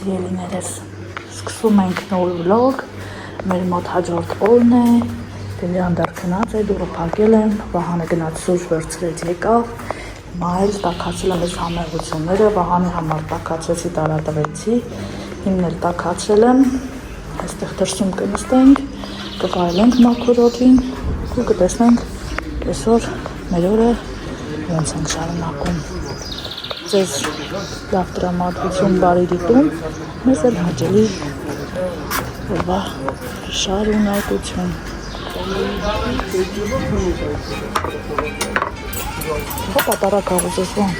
Սիրելիներս, սկսում ենք նոր վլոգ, մեր մոտ հաջորդ օրն է, Դիլյան դեռ գնաց է, դուրը փակել եմ, Վահանը գնաց սուրճ վերցրեց եկավ, հիմա էլ տաքացել եմ այս համեղությունները, Վահանի համար տաքացեցի, տարատվեցի, հիմն էլ տաքացել եմ, այստեղ դրսում կնստենք, կվայելենք մաքուր օդին ու կտեսնենք այսօր մեր օրը ոնց ենք շարունակում։ Ձեզ լավ տրամադրություն, բարի դիտում, մեզ էլ հաճելի օրվա շարունակություն։ Հոպա տարակ աղուզես վան։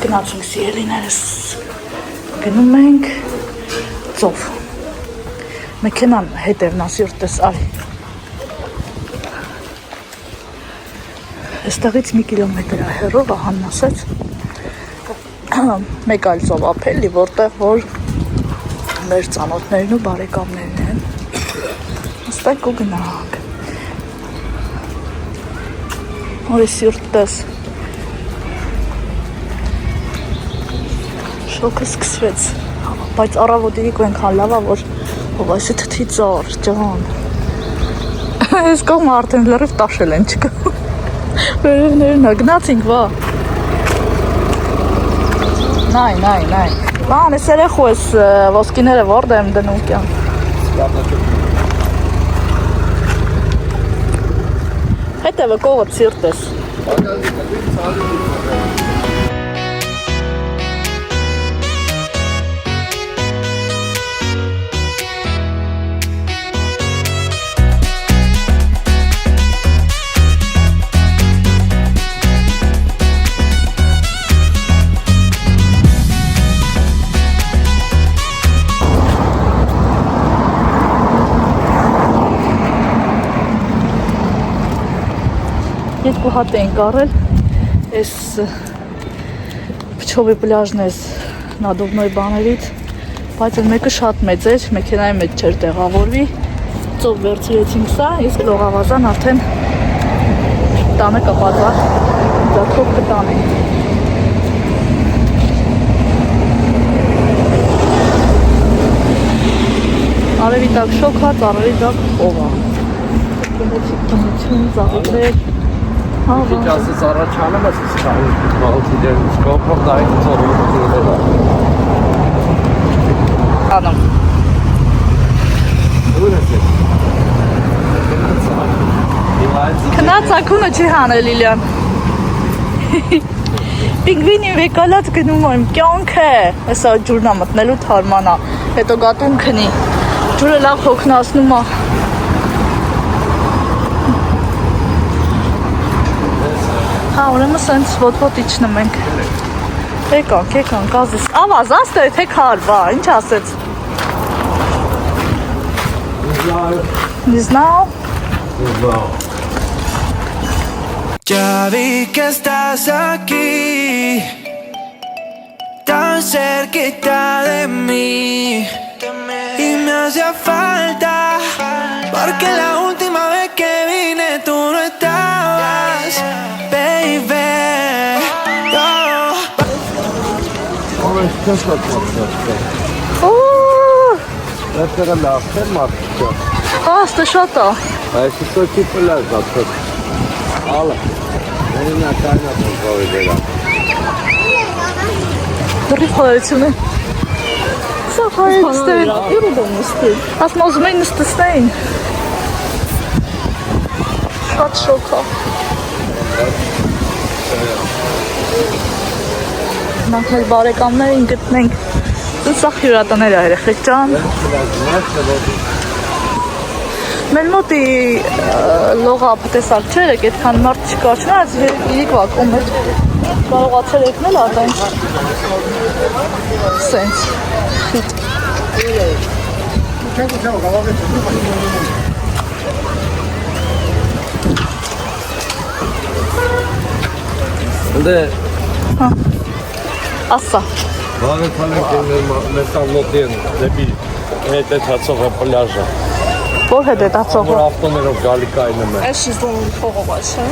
Գնացինք սիրելիներս, գնում ենք ծով, մեքենան հետևն ասիրտես արի, այստեղից մի կիլոմետր հեռով Վահանն ասեց, մեկ այլ ծով ապելի, որտեղ որ մեր ծանոթներն ու բարեկամներն են, նստենք ու գնանք, որի սիրտես, շոկը սկսվեց, բայց առավոտիրիկ ու ենքան լավա, որ հովայսի թթի ծար, ջան, ես կողմ արդեն լրիվ տաշել են չկա, վերևներն ագնացինք, վա, նայ, վան, ես երեխու ես ոսկիները որդ եմ դնում կյան, հետևը կողը ծիրտ ես, երկու հատ էինք առել, այս փչովի պլաժն ես նադովնոյ բաներից, բայց էլ մեկը շատ մեծ էր, մեքենայի մեջ չէր տեղավորվի, ծով վերցրեցինք սա, իսկ լողավազան արդեն տանը կպատվա, ձախով կտանենք։ Արևի տակ շոքած, արևի տակ ովա, կնություն, ծաղիկներ, Сейчас առաջանում ես մալտիդերն սկոպով դայք ծորում Անում Քնած ակունը չի հանել Իլյան Պինգվինի վեկալած գնում եմ, կյանք է Հեսա ջուրնա մտնելու թարմանա Հետո գատուն քնի Ջուրը լավ հոգնասնում է Հա, ուրեմն սենց ոտ-ոտ իջնում ենք Եկանք, ազես Ավազ, աստը է թե քարվա, ինչ ասեց Не знал Ya vi que estás aquí Tan cerquita de mí Y me hacía falta Porque la última vez que vine tú no estabas Baby Kes atmaklar Mesela lastik mi atacak? Աստը շատ է Այսի սոքի պլաժ atacak Ալը Benimle kaynatın koyduğuyla Դրի խորություն է Սա խայեցտել Իրուդոն նստել Ասմ ոզում էին նստստեին Շատ շոք է Նախ մեր բարեկամներին գտնենք Սաղ հյուրատներ է երեխեք ջան Մեր մոտի լողապ տեսակ չէր եք, այդքան մարդ չկար չնայած իրիկ վակում էր կարողացել եկնել արդեն սենց 근데 ասա Վաղը թանենք են մեր մեսալոտին դեպի հետ է թացող պլաժը Որ հետ է տացողը։ Որ ավտոներով գալի կայնում է։ Այս շիզլոն փողով է, չէ։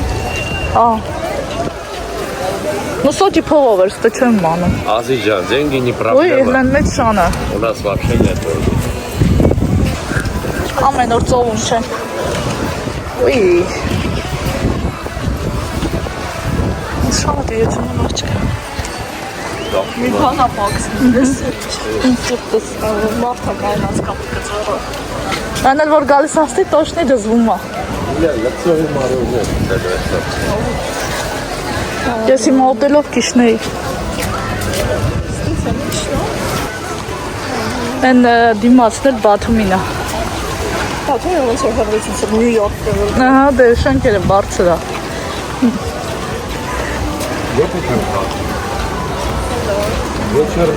Ну, соти փողով ты չեմ մանում։ Ազիջան, деньги не Ой, проблема. Իռլան մեծ շանը։ У нас вообще нет. Ամեն օր ծովում չեն։ Ուй։ Շանը դիեթունը մաղջկա։ Մի բան ապաքս։ Ինտերտես։ Մարդը կայնած կապ կծորը։ Անալ որ գալիս աստի տոշնի դզվում է։ Լծովի մարոզը։ Ես իմ օտելով կիշնեի։ Են դիմացնել Բաթումին է։ Պատում է ոնց որ հրվեցից Նյու Յորք դրել։ Ահա, դե շենքերը բարձր է։ Вечер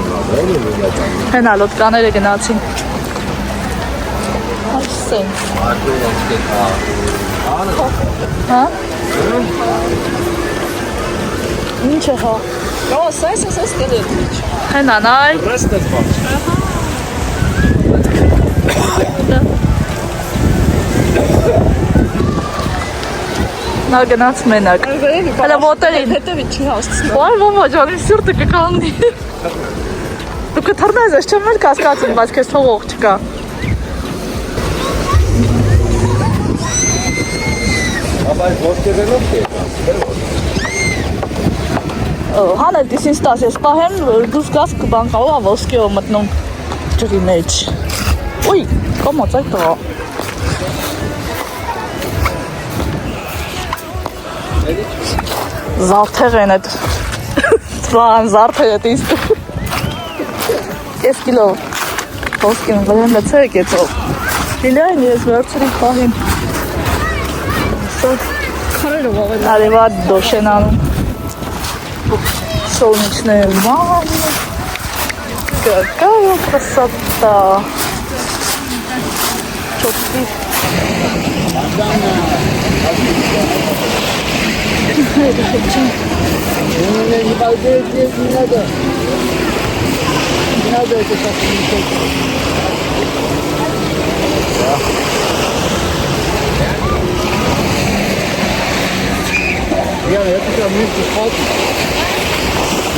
надо, или не Հենա լոտկաները գնացին։ Այսեն։ Հա։ Ինչ է հա։ Նո, սես դել։ Հենա նայ։ Ռեստը բաց։ Նա գնաց մենակ։ Հələ ոտերին։ Հետևի չի հասցնա։ Ոայ մամա ջանի սիրտը կկանգնի։ Դու կթռնես, ես չեմ էլ կասկածում, բայց քեզ թողող չկա։ Ապա այս ոսկերելով է։ Հանել դիս ինձ տաս, ես պահեմ դուս գաս կբանկալու ա ոսկեով մտնում ջրի մեջ։ Ուй, կոմոց այդ տղա։ Զարդեղ են այդ ծվան զարդեղ էտ ինձ կես կիլո ոսկին վրեն լծե եկեցով Լիլային ես վերցրի պահին Քարերով ավել։ արևատ դոշ են անում солнечная ванна какая красота чёрты Не надо это так не Я это там не спал.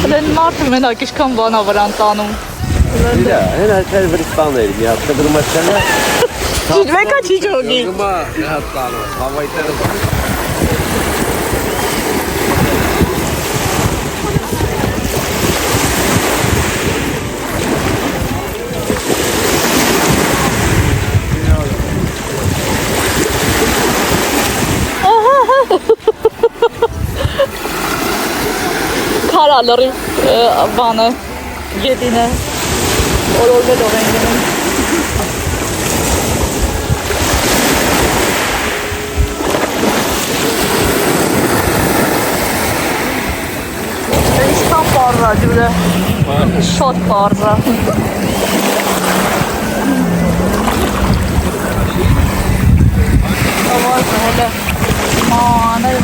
Դեն մարդը մենակ իշքան բանա վրան տանում Իլա, հեն այդքան վրստաններ, մի հատ կդրում է չենը։ Մեկա չի ջոգի Դրում է մի հատ տանում, հավայտերը։ Քարալրի բանը գետինը օրորվելով են գնում Ինչքան պարզա ջուրը Շոտ պարզա Ավազը հելը մանել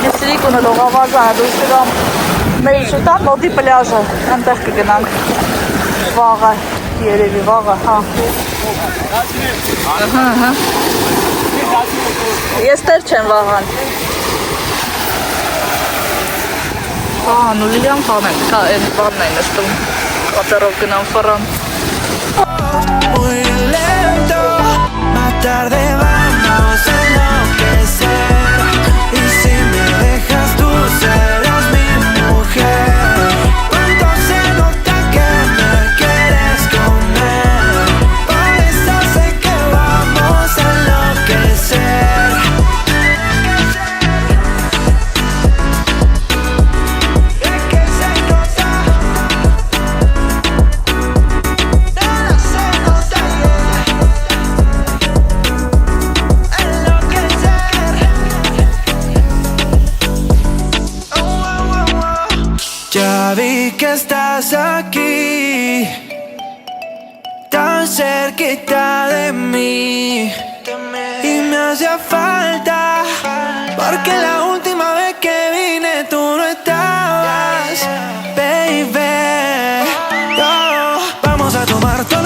Ես սիրիկ ունելով ավազա դուս կգամ մեր շուտան մոտի պլյաժը այնտեղ կգնանք վաղը երևի վաղը հա Ես տեր չեմ վաղան Վաղան ու լիլյան պանեն կա են պանն են նստում կատերով գնամ ֆռան Muy lento, más tarde vamos a enloquecer. Y si me dejas tú serás mi mujer. Cuando se nota que me quieres comer, por eso sé que vamos a enloquecer. Es que se nota. Ya vi que estás aquí, tan cerquita de mí, y me hacía falta, porque la última vez que vine tú no estabas, baby. Oh, vamos a tomar todo.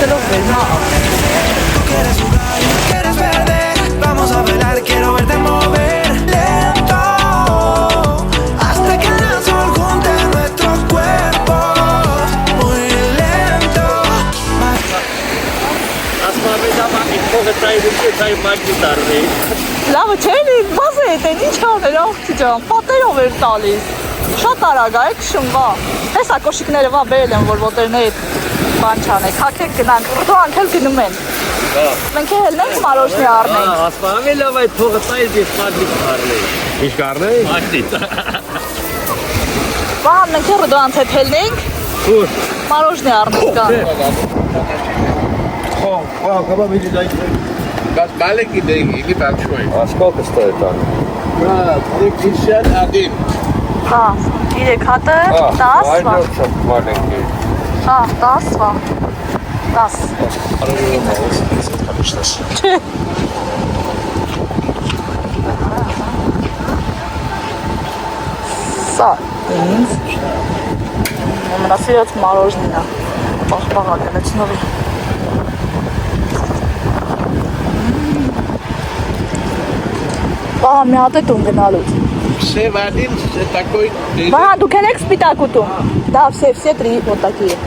Աշելով վերնա Tú quieres jugar y me quieres perder. Vamos a bailar, quiero verte mover lento hasta que el sol junte nuestros cuerpos. Muy lento. Լավը չէ, բազ է հետեն, ինչ աներ աղջի ջան, պատերով էր տալիս, շատ արագ է, քշնվա, տեսա կոշիկները վա բերել են, որ ոտերների բան չանեք, հակեք գնանք, ուրդոանք էլ գնում են, մենք հելնենք մարոշնի առնենք, Ասպարամ է լավ այդ փողը տայից ես մագնիտ կարնեի։ Ինչ կարնեի? Մագնիտ։ վահան մենք ուրդոանց հետ հելնենք, Ուր։ մարոշնի առնենք կան, Բայց բալեք իդի բալչոյ։ Ասկոլքը ստոյ տան։ Քիշան ադին։ հա, 3 հատը, 10 վա, Մալենքի։ հա, 10 վա, 10, չէ, սա, ինձ, ամենասիրած մարոժնին է, պաղպաղա գնեցնովի, Բահա մի հատ է տուն գնալուց, Սև ադին տակոյ։ Բահա դուք են եք սպիտակ ուտում, դա սև սետրի ոտակի է,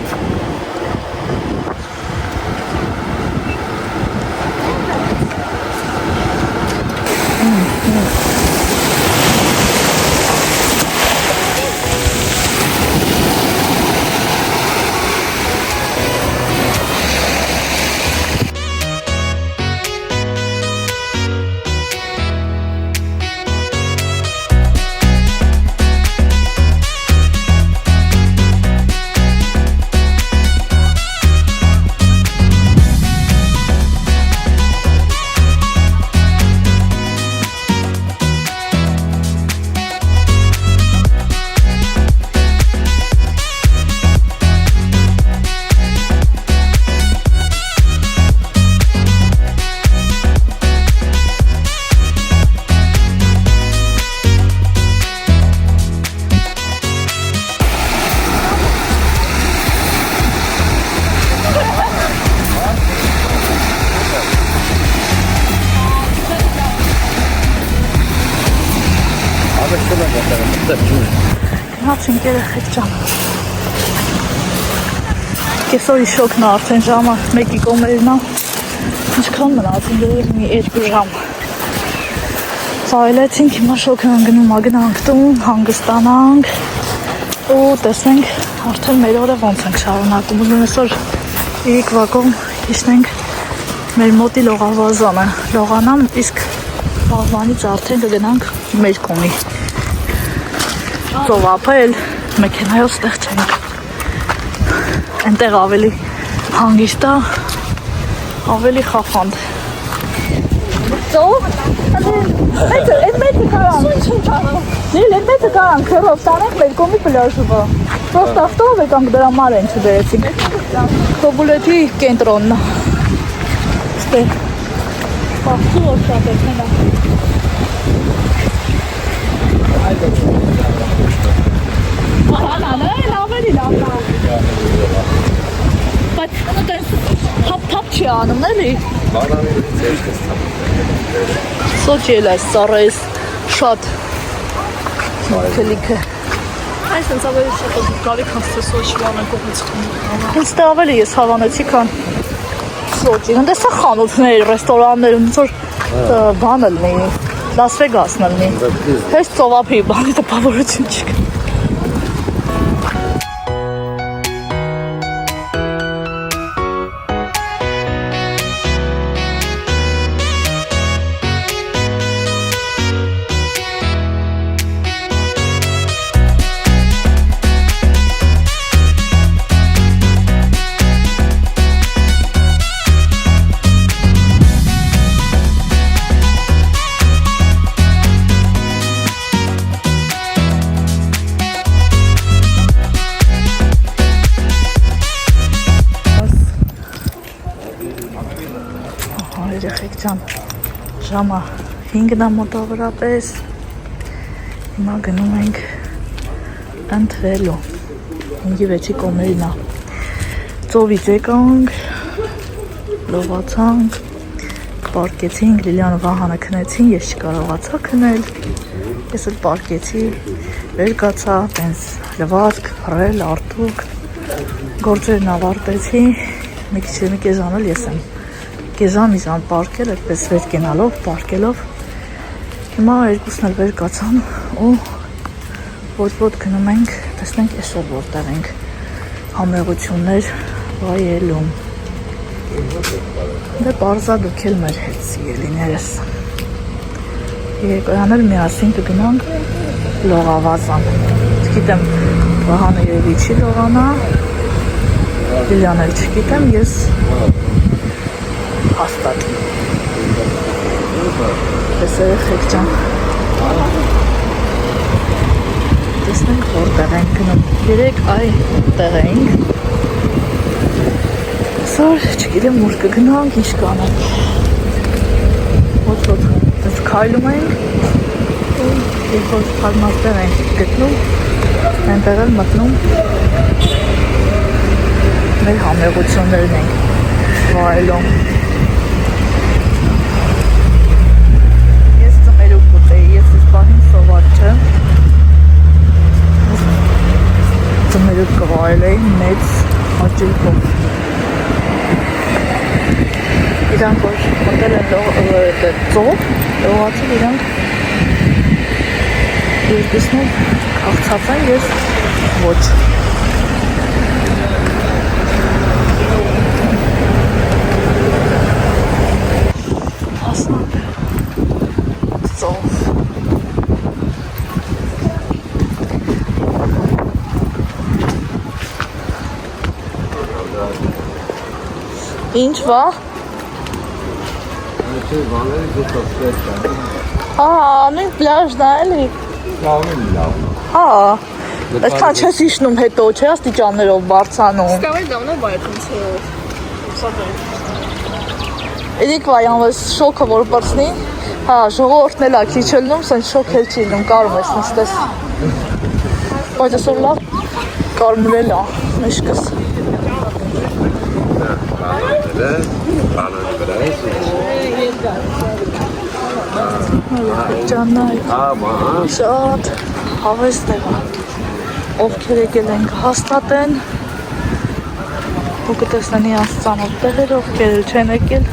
Հաց ինք երեխեք ջան, կեսօրի շոքն արդեն ժամը մեկի կոմերն է, ինչքան մնաց ինգերև մի 2 ժամ, ծայլեցինք, հիմա շոքն անգնում ագնանք տուն, հանգստանանք ու տեսնենք արդեն մեր օրը ոնց ենք շարունակում, ուզում այսօր իրիկ վակում իշնենք մեր մոտի լողավազանը, լողանամ, իսկ վաղվանից արդեն կգնանք մեր կոմի ծովափել, մեքենայով ստեղ չենք, ենտեղ ավելի հանգիստ է, ավելի խախանդ, ծով, այդ մեծը կարան, նիլ, այդ մեծը կարան, քերով տանենք մեր կոմի պլաժուվը, պրոստ ավտով եկանք դրա մար են չբերեցինք, Խոբուլեթի կենտրոնն է, ստեղ, պաղցու որ շատ է քնա, ավելի լավն է, բայց հապ չի անում, էլի, սոչել այս ծառայես շատ քելիքը, Այս ինձ ավելի շատ է գալի քաստը սոչվան են կողմից խմում։ ինձ տեղ ավելի ես հավանեցի քան սոչի, ընդ էսա խանութներ, ռեստորաններ, ոնց որ բանը լինի, Լաս Վեգասն լինի, հեչ ծովափի բանի տպավորություն չկա։ Երեխեք ջան, ժամը 5-ն է մոտավորապես, հիմա գնում ենք ընթրելու, 5-6 կոմերին է, ծովից եկանք, լողացանք, պարկեցինք, Լիլիանը Վահանը քնեցին, ես չկարողացա քնել, ես էլ պարկեցի, վեր կացա, տենց լվացք, հրել, արտուկ, գործերն ավարտեցի, մի քիչ մի կեզան էլ ես եմ, կեզան իզան պարկել, այդպես վեր կենալով, պարկելով, հիմա երկուսն էլ վեր կացան ու ոտ գնում ենք, տեսնենք այսօր որտեղ ենք համեղություններ վայելում։ Դե պարզա դուք էլ մեր հետ սիրելիներս։ Երեկոյան էլ միասին կգնանք լողավազան։ Չգիտեմ, Վահանը երևի չի լողանա, Լիլիան էլ չգիտեմ, ես հաստատ։ Պես երեխեք ջան։ Տեսնենք որտեղ ենք գնում։ Երեք այդտեղ ենք։ Այսօր չգիտեմ որ կգնանք, ինչ կանենք։ Ոտ դες քայլում ենք ու երբ որ հարմարտեղ ենք գտնում, այնտեղ էլ մտնում մեր համեղություններն ենք վայելում։ Ես ծմերուկ կուտեի, ես այս պահին սովոր չեմ։ Ծմերուկ կվայելեի մեծ հաճույքով։ Իրանք որ մտել են ծով, լողացել իրանք երկուսն էլ քաղցած են, ես ոչ։ Հասնանք ծով։ Ինչ վա։ Նույն պլաժն է էլի։ Հա, այսքան չես իշնում հետո, չէ աստիճաններով բարձանում։ Սկավել դավնա բայրտնցերով, Իրիք վայանվես շոքը որ բրցնի, հա, ժողորդն էլ ա քիչ ելնում, սեն շոք էլ չի ելնում, կարում ես նստես։ Բայց այսօր լավ կարմուրել ա, մեշկս։ Ջաննայ, շատ հավեստ է, ովքեր եկել են կհաստատեն, ու կտեսնեն իրանց ծանոթ տեղեր, ովքեր էլ չեն եկել,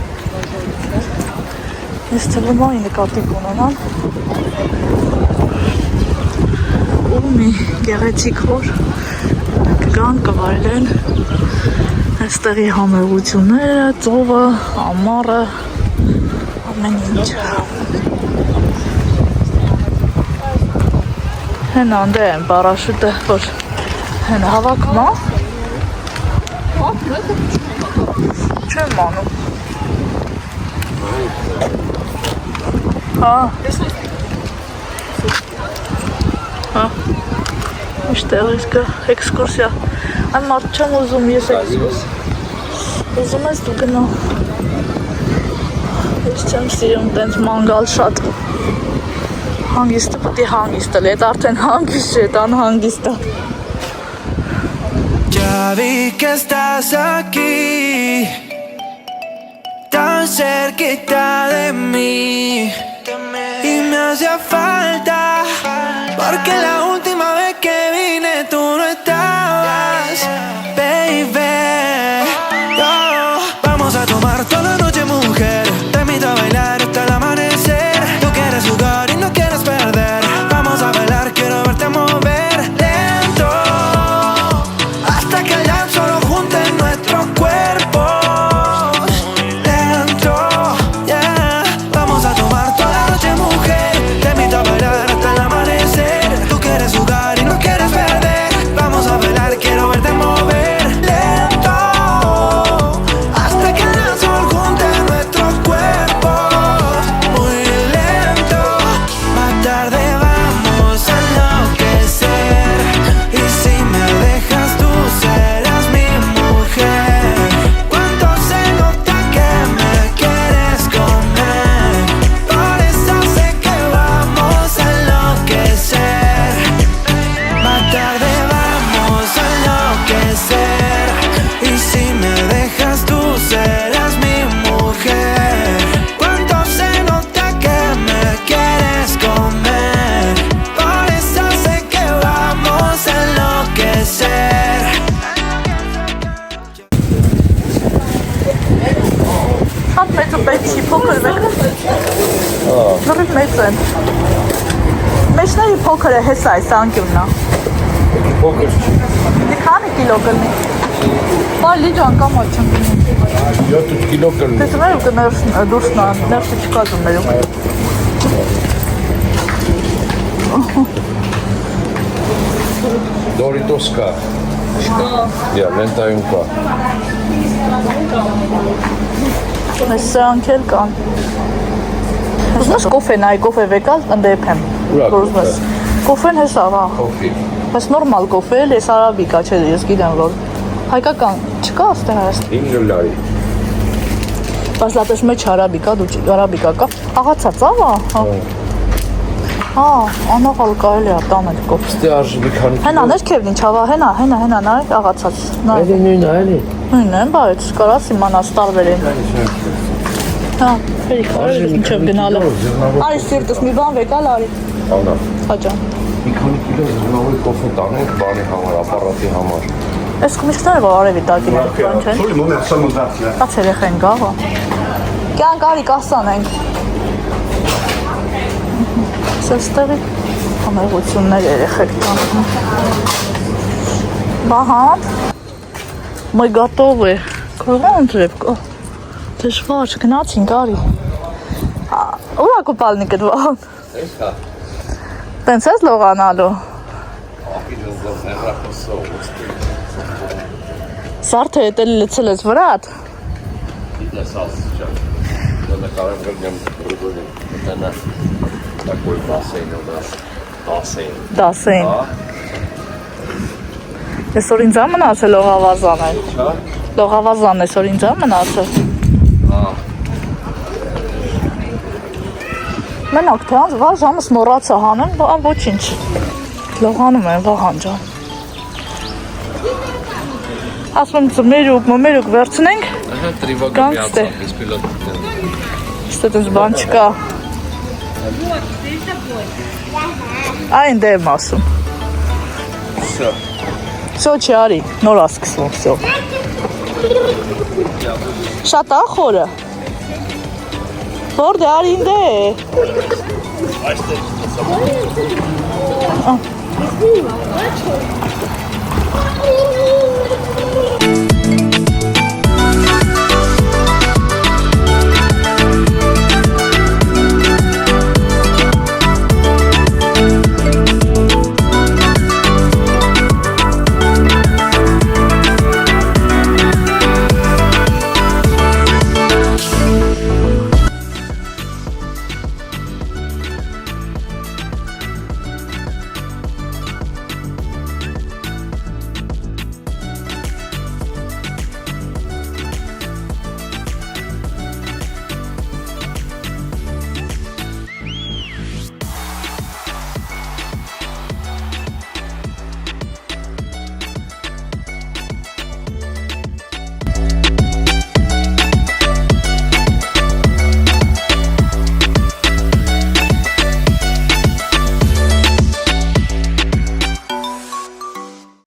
ես թվում այն նկատի կունենան, ու մի գեղեցիկ հոր կգան կվայելեն այստեղի համեղությունները, ծովը, ամառը, ամեն ինչ։ Հեն անդե են պարաշուտը, որ հեն հավաքում ա։ Չեմ անում։ Հա։ Հա։ Իշտեղ իսկ էքսկուրսիա։ Այն մարդ չեմ ուզում, ես էքսկուրսիա։ Ուզում ես դու գնա։ Ես չեմ սիրում տենց մանգալ շատ։ Հանգիստը պտի հանգիստը, լետ արդեն հանգիստ չէ, տան հանգիստը։ Ya vi que estás aquí, tan cerquita de mí, y me hacía falta, porque la última vez que vine tú no estabas, baby. Vamos a tomar toda la noche, mujer, te invito a bailar hasta el amanecer. Tú quieres jugar y no quieres perder, vamos a bailar, quiero verte mover lento, hasta que ya solo junten nuestros cuerpos. Lento, yeah. Vamos a tomar toda la noche, mujer, te invito a bailar hasta el amanecer. Tú quieres jugar Շատ մեծ ու պետք չի, փոքր մեկ։ Լրիվ մեծ են։ Մեջների փոքր է, հեսա է, սանկյուննա։ Փոքր չի։ Դի քանի կիլո կլնի։ Բալի ջան կամ աչն կլնի։ 7 կիլո կլնի։ Դες մեր ու դուրսնա, ներսը չկազում մեր ու։ Դորիտոս կա։ Յա, լենտայում կա։ Մեզ սրանք էլ կան։ Ուզմես կոֆե նայ, կոֆե վեկալ ընդեպ եմ։ Ուրա Կոֆեն հեսա, վա։ կոֆի։ Բայց նորմալ կոֆե էլ ես արաբիկա, չէ, ես գիտեմ, որ հայկական չկա աստեղ հայաստ։ $5 Բայց լատես մեջ արաբիկա, դու արաբիկա կա։ Աղացած, ավա։ Հա, անաղալ կարելի է տանել կոֆե։ Ստե արժի մի քանի։ Հենա, ներքևն ինչ, ավա, հենա, նայեք, աղացած։ Էլի նույնը, էլի։ Նույնն է, բայց կարաս իմանաս տարբեր են։ Հա, ֆերի կարելի ինչև գնալը։ Արի սիրտս մի բան վեկալ արի։ Անա։ Հաջան։ Մի քանի կիլո զնավի կոֆե տանենք բանի համար, ապարատի համար։ Այս կմիշտները որ արևի տակին են բան չեն։ Կաց երեխեն գաղը։ Կյանք արի կասանենք։ Սեստեղի համեղություններ երեխեք տանում։ Բահան։ Мы готовы. Կողան դրեպ։ Դժվար, գնացինք արի։ Ուրա կուպալնիկը դվան։ Էսա։ Տենց ես լողանալու։ Սարդը հետելի լցել ես վրատ։ Դեսաս չան։ Դա կարեմ գնեմ բրուգոնի։ Դա такой бассейн у нас. Бассейн. Դասեն։ Այսօր ինձ ամնացել լողավազան է։ Հա։ Լողավազան այսօր ինձ ամնացել։ Հա։ Մենակ թե անց վաղ ժամս մոռացա հանեմ, ոչինչ։ Լողանում եմ Վահան ջան։ Ասում եմ մերուկ վերցնենք։ Ահա տրիվագը Գանգստեր։ միացավ, իսկ պիլոտն։ Ստե դες բան չկա։ Այն դեմ ասում։ Всё. Всё չի արի, նոր ասկսվում, всё։ Շատ ախորը։ Որդ է արի ինդ է։ Այստեղ